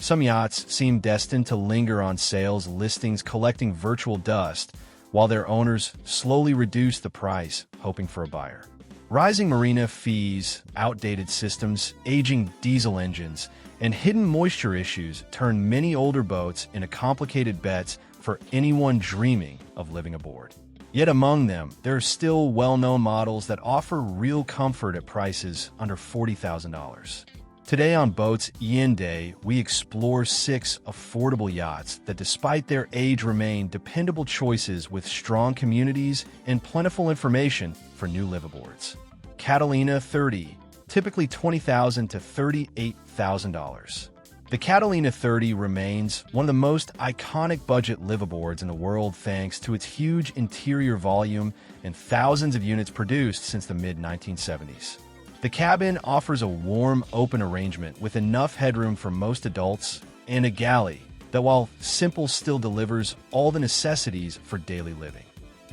Some yachts seem destined to linger on sales listings collecting virtual dust, while their owners slowly reduce the price, hoping for a buyer. Rising marina fees, outdated systems, aging diesel engines, and hidden moisture issues turn many older boats into complicated bets for anyone dreaming of living aboard. Yet among them, there are still well-known models that offer real comfort at prices under $40,000. Today on Boats Yin Day, we explore 6 affordable yachts that despite their age remain dependable choices with strong communities and plentiful information for new liveaboards. Catalina 30, typically $20,000 to $38,000. The Catalina 30 remains one of the most iconic budget liveaboards in the world thanks to its huge interior volume and thousands of units produced since the mid-1970s. The cabin offers a warm, open arrangement with enough headroom for most adults and a galley that, while simple, still delivers all the necessities for daily living.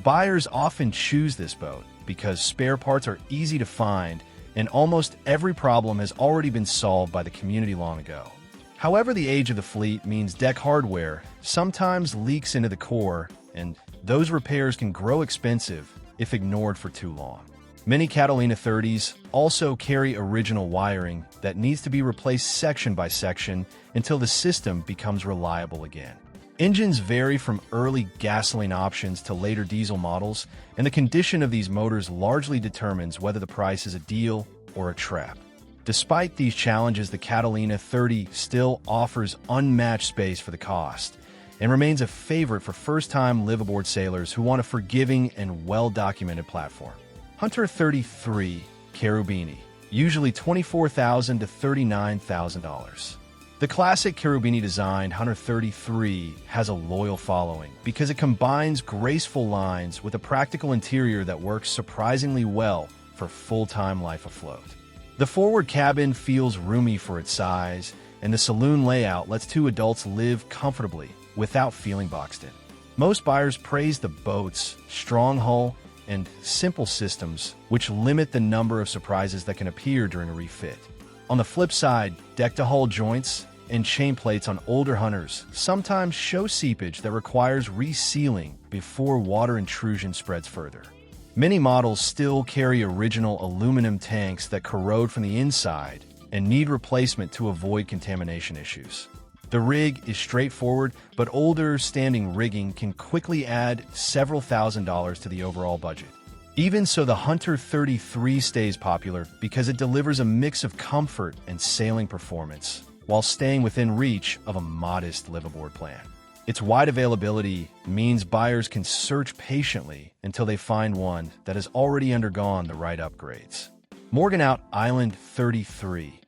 Buyers often choose this boat because spare parts are easy to find and almost every problem has already been solved by the community long ago. However, the age of the fleet means deck hardware sometimes leaks into the core, and those repairs can grow expensive if ignored for too long. Many Catalina 30s also carry original wiring that needs to be replaced section by section until the system becomes reliable again. Engines vary from early gasoline options to later diesel models, and the condition of these motors largely determines whether the price is a deal or a trap. Despite these challenges, the Catalina 30 still offers unmatched space for the cost and remains a favorite for first-time liveaboard sailors who want a forgiving and well-documented platform. Hunter 33 Cherubini, usually $24,000 to $39,000. The classic Cherubini-designed Hunter 33 has a loyal following because it combines graceful lines with a practical interior that works surprisingly well for full-time life afloat. The forward cabin feels roomy for its size, and the saloon layout lets 2 adults live comfortably without feeling boxed in. Most buyers praise the boat's strong hull and simple systems, which limit the number of surprises that can appear during a refit. On the flip side, deck-to-hull joints and chain plates on older Hunters sometimes show seepage that requires resealing before water intrusion spreads further. Many models still carry original aluminum tanks that corrode from the inside and need replacement to avoid contamination issues. The rig is straightforward, but older standing rigging can quickly add several $1,000s to the overall budget. Even so, the Hunter 33 stays popular because it delivers a mix of comfort and sailing performance while staying within reach of a modest liveaboard plan. Its wide availability means buyers can search patiently until they find one that has already undergone the right upgrades. Morgantown Island 33,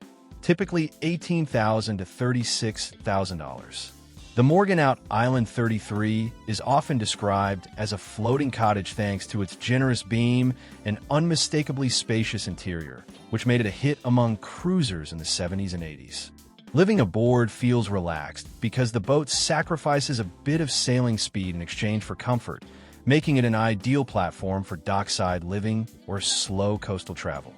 typically $18,000 to $36,000. The Morgantown Island 33 is often described as a floating cottage thanks to its generous beam and unmistakably spacious interior, which made it a hit among cruisers in the 70s and 80s. Living aboard feels relaxed because the boat sacrifices a bit of sailing speed in exchange for comfort, making it an ideal platform for dockside living or slow coastal travel.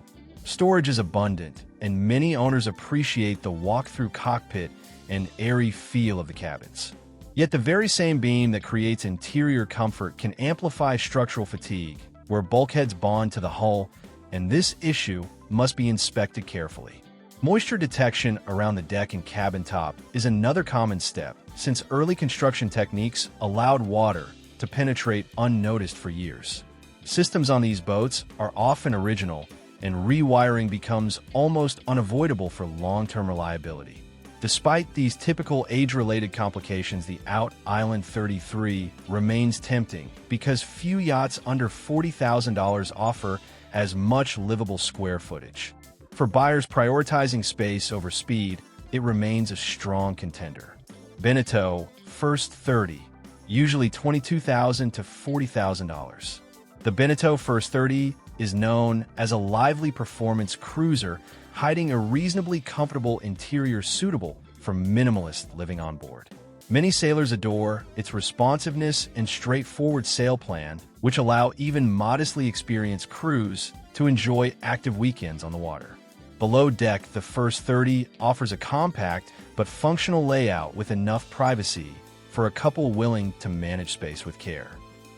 Storage is abundant, and many owners appreciate the walk-through cockpit and airy feel of the cabins. Yet the very same beam that creates interior comfort can amplify structural fatigue, where bulkheads bond to the hull, and this issue must be inspected carefully. Moisture detection around the deck and cabin top is another common step, since early construction techniques allowed water to penetrate unnoticed for years. Systems on these boats are often original, and rewiring becomes almost unavoidable for long-term reliability. Despite these typical age-related complications, the Out Island 33 remains tempting because few yachts under $40,000 offer as much livable square footage. For buyers prioritizing space over speed, it remains a strong contender. Beneteau First 30, usually $22,000 to $40,000. The Beneteau First 30 is known as a lively performance cruiser, hiding a reasonably comfortable interior suitable for minimalists living on board. Many sailors adore its responsiveness and straightforward sail plan, which allow even modestly experienced crews to enjoy active weekends on the water. Below deck, the First 30 offers a compact but functional layout with enough privacy for a couple willing to manage space with care.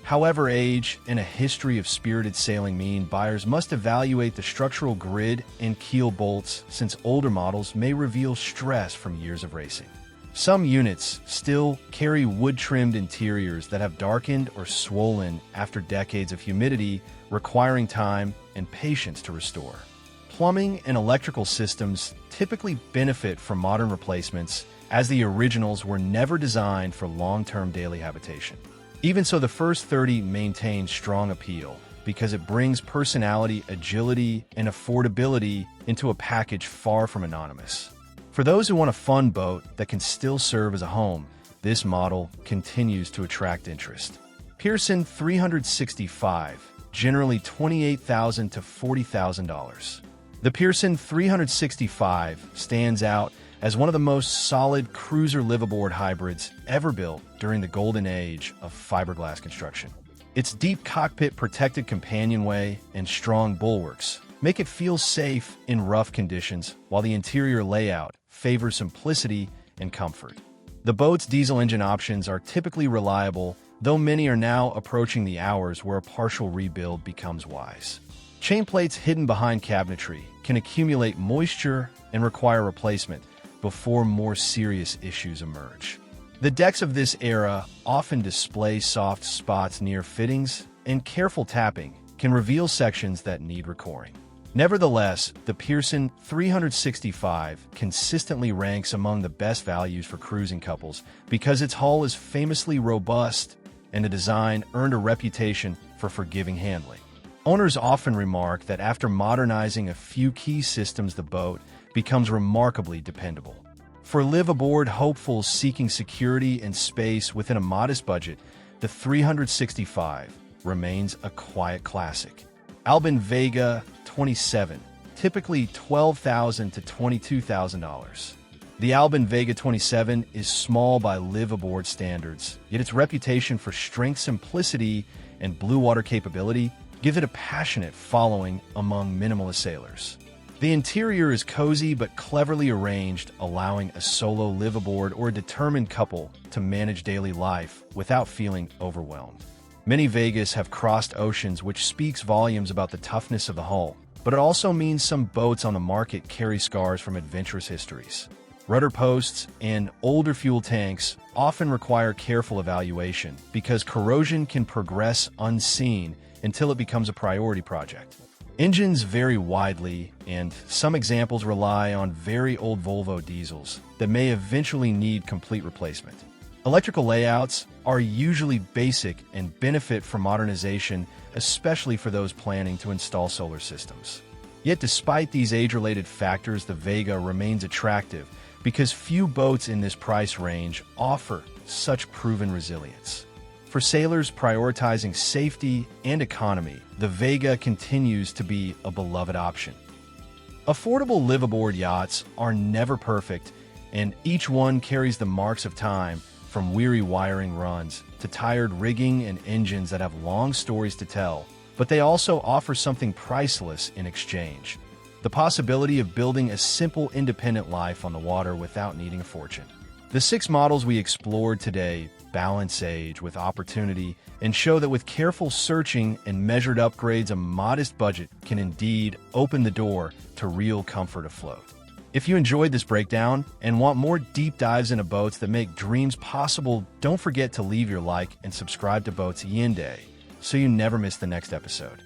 However, age and a history of spirited sailing mean buyers must evaluate the structural grid and keel bolts, since older models may reveal stress from years of racing. Some units still carry wood-trimmed interiors that have darkened or swollen after decades of humidity, requiring time and patience to restore. Plumbing and electrical systems typically benefit from modern replacements, as the originals were never designed for long-term daily habitation. Even so, the First 30 maintains strong appeal because it brings personality, agility, and affordability into a package far from anonymous. For those who want a fun boat that can still serve as a home, this model continues to attract interest. Pearson 365, generally $28,000 to $40,000. The Pearson 365 stands out as one of the most solid cruiser liveaboard hybrids ever built during the golden age of fiberglass construction. Its deep cockpit-protected companionway and strong bulwarks make it feel safe in rough conditions, while the interior layout favors simplicity and comfort. The boat's diesel engine options are typically reliable, though many are now approaching the hours where a partial rebuild becomes wise. Chain plates hidden behind cabinetry can accumulate moisture and require replacement before more serious issues emerge. The decks of this era often display soft spots near fittings, and careful tapping can reveal sections that need recoring. Nevertheless, the Pearson 365 consistently ranks among the best values for cruising couples because its hull is famously robust and the design earned a reputation for forgiving handling. Owners often remark that after modernizing a few key systems, the boat becomes remarkably dependable. For liveaboard hopefuls seeking security and space within a modest budget, the 365 remains a quiet classic. Albin Vega 27, typically $12,000 to $22,000. The Albin Vega 27 is small by liveaboard standards, yet its reputation for strength, simplicity, and blue water capability give it a passionate following among minimalist sailors. The interior is cozy but cleverly arranged, allowing a solo liveaboard or a determined couple to manage daily life without feeling overwhelmed. Many Vegas have crossed oceans, which speaks volumes about the toughness of the hull, but it also means some boats on the market carry scars from adventurous histories. Rudder posts and older fuel tanks often require careful evaluation because corrosion can progress unseen until it becomes a priority project. Engines vary widely, and some examples rely on very old Volvo diesels that may eventually need complete replacement. Electrical layouts are usually basic and benefit from modernization, especially for those planning to install solar systems. Yet despite these age-related factors, the Vega remains attractive because few boats in this price range offer such proven resilience. For sailors prioritizing safety and economy, the Vega continues to be a beloved option. Affordable liveaboard yachts are never perfect, and each one carries the marks of time, from weary wiring runs to tired rigging and engines that have long stories to tell. But they also offer something priceless in exchange: the possibility of building a simple, independent life on the water without needing a fortune. The 6 models we explored today balance age with opportunity and show that with careful searching and measured upgrades, a modest budget can indeed open the door to real comfort afloat. If you enjoyed this breakdown and want more deep dives into boats that make dreams possible, don't forget to leave your like and subscribe to Boats Yende so you never miss the next episode.